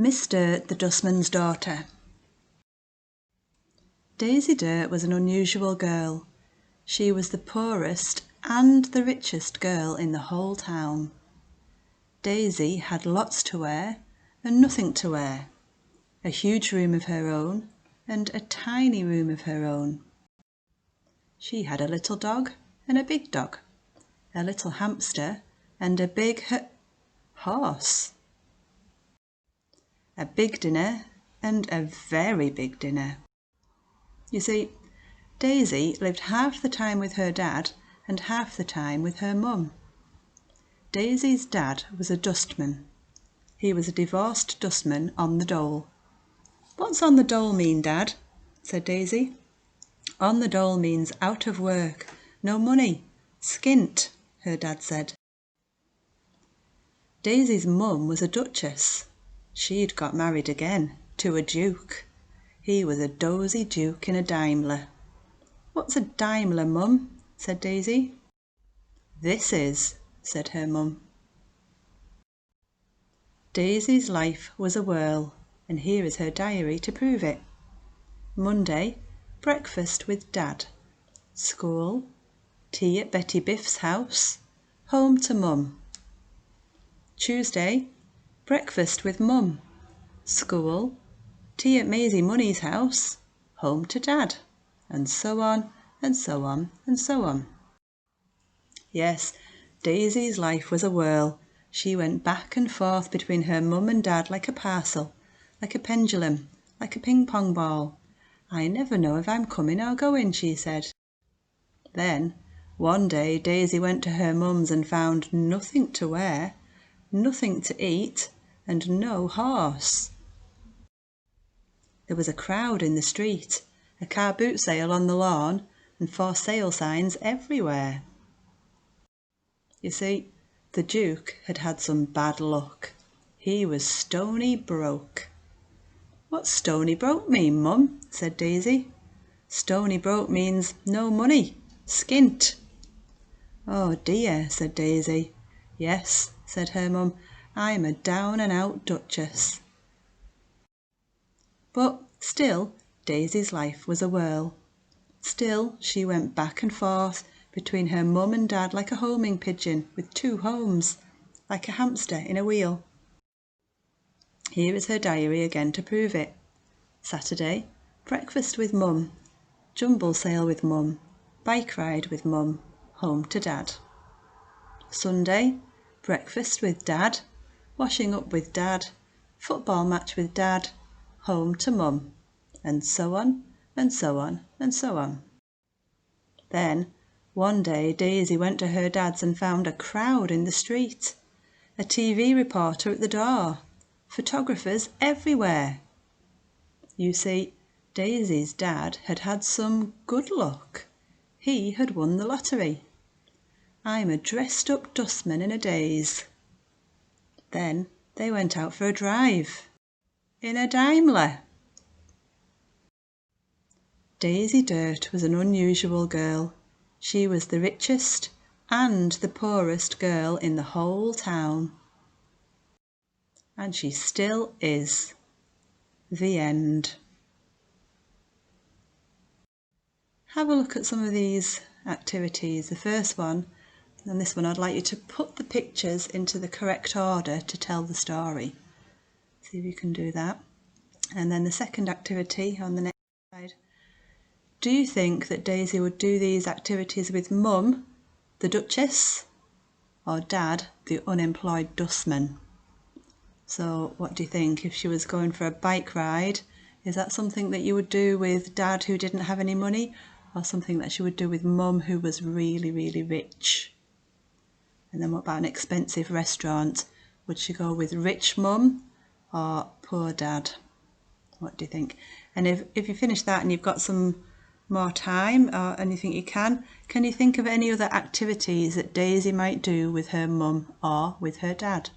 Mr. the Dustman's Daughter. Daisy Dirt was an unusual girl. She was the poorest and the richest girl in the whole town. Daisy had lots to wear and nothing to wear, a huge room of her own and a tiny room of her own. She had a little dog and a big dog, a little hamster and a big horse, a big dinner and a very big dinner. You see, Daisy lived half the time with her dad and half the time with her mum. Daisy's dad was a dustman. He was a divorced dustman on the dole. "What's on the dole mean, Dad?" said Daisy. "On the dole means out of work, no money, skint," her dad said. Daisy's mum was a duchess. She'd got married again, to a duke. He was a dozy duke in a Daimler. "What's a Daimler, Mum?" said Daisy. "This is," said her mum. Daisy's life was a whirl, and here is her diary to prove it. Monday, breakfast with Dad. School, tea at Betty Biff's house, home to Mum. Tuesday, breakfast with Mum. School, tea at Maisie Money's house, home to Dad, and so on, and so on, and so on. Yes, Daisy's life was a whirl. She went back and forth between her mum and dad like a parcel, like a pendulum, like a ping-pong ball. "I never know if I'm coming or going," she said. Then, one day, Daisy went to her mum's and found nothing to wear, nothing to eat, and no horse. There was a crowd in the street, a car boot sale on the lawn, and for sale signs everywhere. You see, the Duke had had some bad luck. He was stony broke. "What's stony broke mean, Mum?" said Daisy. "Stony broke means no money, skint." "Oh dear," said Daisy. "Yes," said her mum, "I'm a down and out duchess." But still, Daisy's life was a whirl. Still, she went back and forth between her mum and dad like a homing pigeon with two homes, like a hamster in a wheel. Here is her diary again to prove it. Saturday, breakfast with Mum, jumble sale with Mum, bike ride with Mum, home to Dad. Sunday, breakfast with Dad, washing up with Dad, football match with Dad, home to Mum, and so on, and so on, and so on. Then, one day, Daisy went to her dad's and found a crowd in the street, a TV reporter at the door, photographers everywhere. You see, Daisy's dad had had some good luck. He had won the lottery. "I'm a dressed-up dustman in a daze." Then they went out for a drive in a Daimler. Daisy Dirt was an unusual girl. She was the richest and the poorest girl in the whole town. And she still is. The end. Have a look at some of these activities. The first one, and this one, I'd like you to put the pictures into the correct order to tell the story. See if you can do that. And then the second activity on the next slide. Do you think that Daisy would do these activities with Mum, the Duchess, or Dad, the unemployed dustman? So what do you think? If she was going for a bike ride, is that something that you would do with Dad who didn't have any money, or something that she would do with Mum who was really, really rich? And then what about an expensive restaurant? Would she go with rich Mum or poor Dad? What do you think? And if you finish that and you've got some more time or anything you can you think of any other activities that Daisy might do with her mum or with her dad?